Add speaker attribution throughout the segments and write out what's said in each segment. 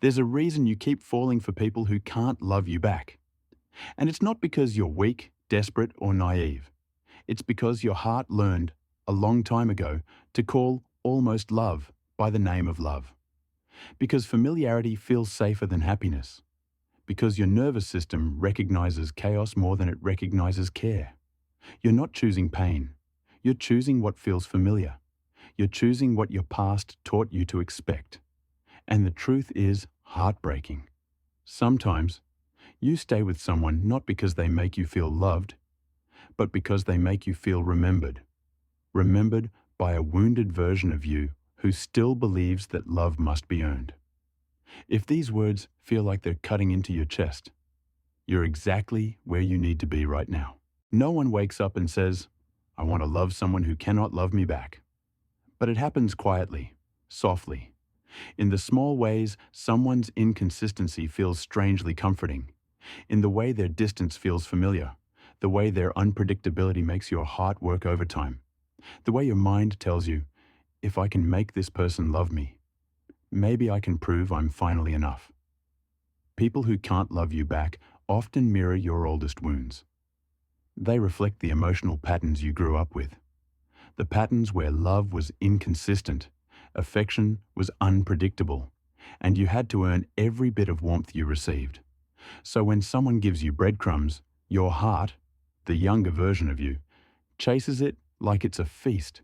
Speaker 1: There's a reason you keep falling for people who can't love you back. And it's not because you're weak, desperate, or naive. It's because your heart learned, a long time ago, to call almost love by the name of love. Because familiarity feels safer than happiness. Because your nervous system recognizes chaos more than it recognizes care. You're not choosing pain. You're choosing what feels familiar. You're choosing what your past taught you to expect. And the truth is heartbreaking. Sometimes, you stay with someone not because they make you feel loved, but because they make you feel remembered. Remembered by a wounded version of you who still believes that love must be earned. If these words feel like they're cutting into your chest, you're exactly where you need to be right now. No one wakes up and says, I want to love someone who cannot love me back. But it happens quietly, softly. In the small ways, someone's inconsistency feels strangely comforting. In the way their distance feels familiar. The way their unpredictability makes your heart work overtime. The way your mind tells you, if I can make this person love me, maybe I can prove I'm finally enough. People who can't love you back often mirror your oldest wounds. They reflect the emotional patterns you grew up with. The patterns where love was inconsistent, affection was unpredictable, and you had to earn every bit of warmth you received. So when someone gives you breadcrumbs, your heart, the younger version of you, chases it like it's a feast.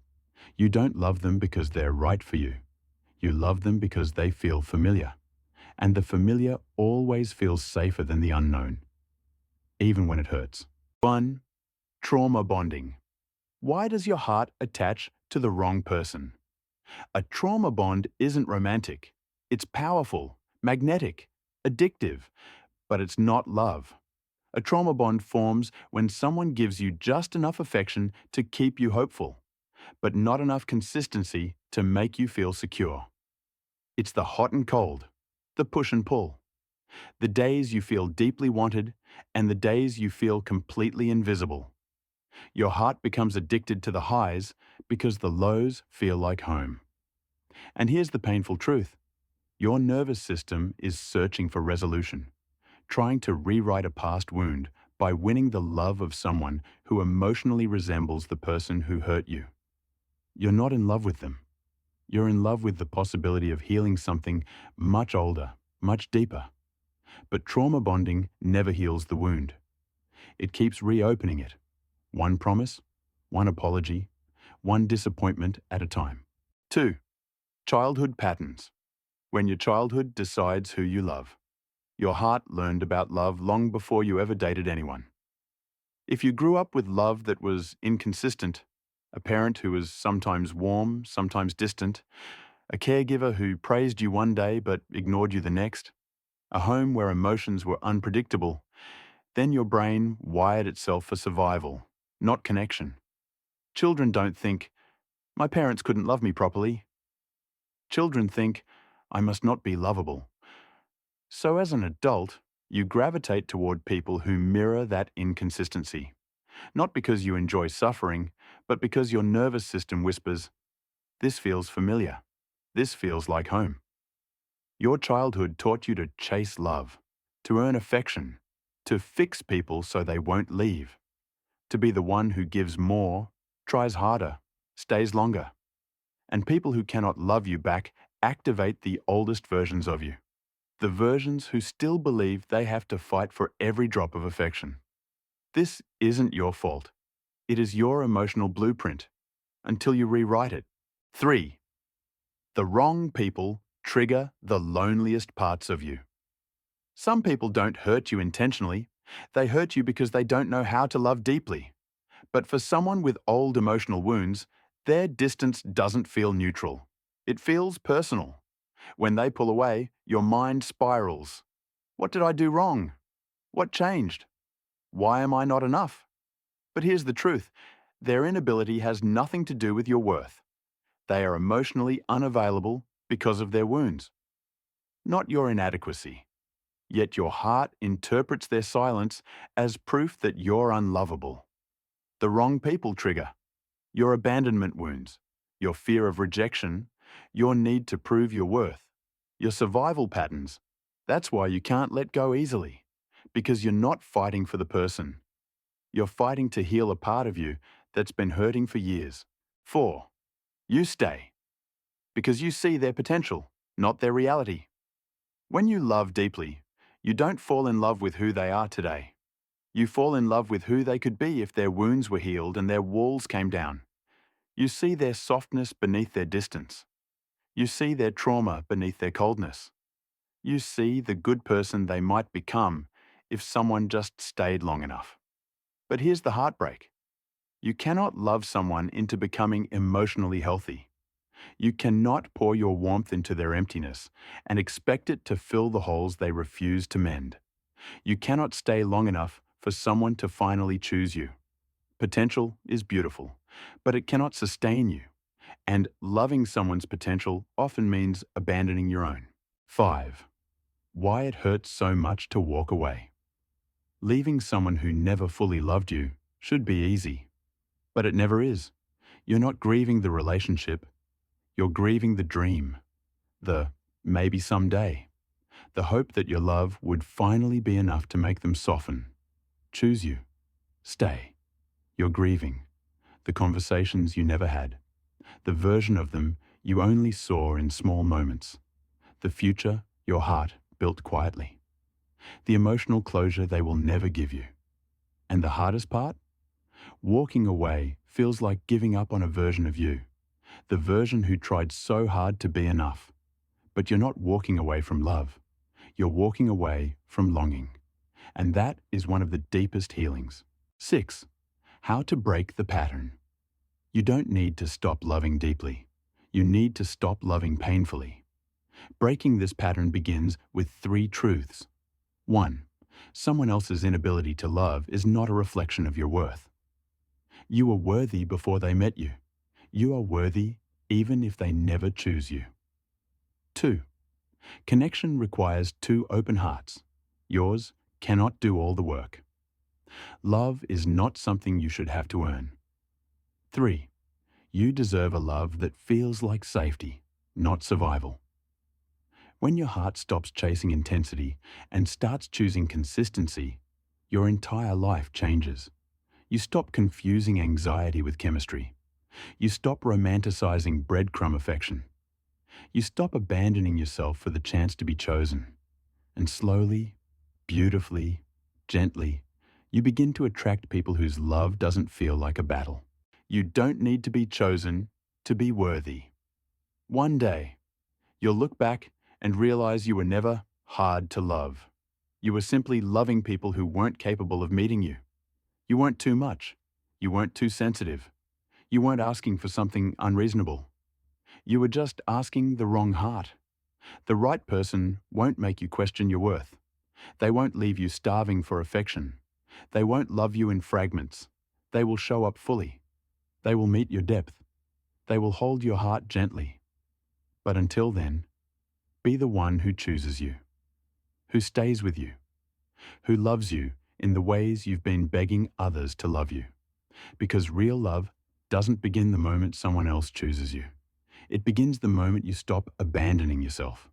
Speaker 1: You don't love them because they're right for you. You love them because they feel familiar. And the familiar always feels safer than the unknown, even when it hurts. 1. Trauma bonding. Why does your heart attach to the wrong person? A trauma bond isn't romantic. It's powerful, magnetic, addictive, but it's not love. A trauma bond forms when someone gives you just enough affection to keep you hopeful, but not enough consistency to make you feel secure. It's the hot and cold, the push and pull, the days you feel deeply wanted and the days you feel completely invisible. Your heart becomes addicted to the highs because the lows feel like home. And here's the painful truth. Your nervous system is searching for resolution, trying to rewrite a past wound by winning the love of someone who emotionally resembles the person who hurt you. You're not in love with them. You're in love with the possibility of healing something much older, much deeper. But trauma bonding never heals the wound. It keeps reopening it. One promise, one apology, one disappointment at a time. 2. Childhood patterns. When your childhood decides who you love. Your heart learned about love long before you ever dated anyone. If you grew up with love that was inconsistent, a parent who was sometimes warm, sometimes distant, a caregiver who praised you one day but ignored you the next, a home where emotions were unpredictable, then your brain wired itself for survival, not connection. Children don't think, my parents couldn't love me properly. Children think, I must not be lovable. So as an adult, you gravitate toward people who mirror that inconsistency. Not because you enjoy suffering, but because your nervous system whispers, this feels familiar. This feels like home. Your childhood taught you to chase love, to earn affection, to fix people so they won't leave, to be the one who gives more, tries harder, stays longer. And people who cannot love you back activate the oldest versions of you, the versions who still believe they have to fight for every drop of affection. This isn't your fault. It is your emotional blueprint, until you rewrite it. 3. The wrong people trigger the loneliest parts of you. Some people don't hurt you intentionally. They hurt you because they don't know how to love deeply. But for someone with old emotional wounds, their distance doesn't feel neutral. It feels personal. When they pull away, your mind spirals. What did I do wrong? What changed? Why am I not enough? But here's the truth. Their inability has nothing to do with your worth. They are emotionally unavailable because of their wounds, not your inadequacy. Yet your heart interprets their silence as proof that you're unlovable. The wrong people trigger your abandonment wounds, your fear of rejection, your need to prove your worth. Your survival patterns. That's why you can't let go easily. Because you're not fighting for the person. You're fighting to heal a part of you that's been hurting for years. 4. You stay. Because you see their potential, not their reality. When you love deeply, you don't fall in love with who they are today. You fall in love with who they could be if their wounds were healed and their walls came down. You see their softness beneath their distance. You see their trauma beneath their coldness. You see the good person they might become if someone just stayed long enough. But here's the heartbreak. You cannot love someone into becoming emotionally healthy. You cannot pour your warmth into their emptiness and expect it to fill the holes they refuse to mend. You cannot stay long enough for someone to finally choose you. Potential is beautiful, but it cannot sustain you. And loving someone's potential often means abandoning your own. 5. Why it hurts so much to walk away. Leaving someone who never fully loved you should be easy, but it never is. You're not grieving the relationship, you're grieving the dream, the maybe someday, the hope that your love would finally be enough to make them soften, choose you, stay. You're grieving the conversations you never had, the version of them you only saw in small moments, the future your heart built quietly, the emotional closure they will never give you. And the hardest part? Walking away feels like giving up on a version of you, the version who tried so hard to be enough. But you're not walking away from love. You're walking away from longing. And that is one of the deepest healings. 6. How to break the pattern. You don't need to stop loving deeply. You need to stop loving painfully. Breaking this pattern begins with 3 truths. 1. Someone else's inability to love is not a reflection of your worth. You were worthy before they met you. You are worthy even if they never choose you. 2. Connection requires 2 open hearts. Yours cannot do all the work. Love is not something you should have to earn. 3. You deserve a love that feels like safety, not survival. When your heart stops chasing intensity and starts choosing consistency, your entire life changes. You stop confusing anxiety with chemistry. You stop romanticizing breadcrumb affection. You stop abandoning yourself for the chance to be chosen. And slowly, beautifully, gently, you begin to attract people whose love doesn't feel like a battle. You don't need to be chosen to be worthy. One day, you'll look back and realize you were never hard to love. You were simply loving people who weren't capable of meeting you. You weren't too much. You weren't too sensitive. You weren't asking for something unreasonable. You were just asking the wrong heart. The right person won't make you question your worth. They won't leave you starving for affection. They won't love you in fragments. They will show up fully. They will meet your depth. They will hold your heart gently. But until then, be the one who chooses you, who stays with you, who loves you in the ways you've been begging others to love you. Because real love doesn't begin the moment someone else chooses you. It begins the moment you stop abandoning yourself.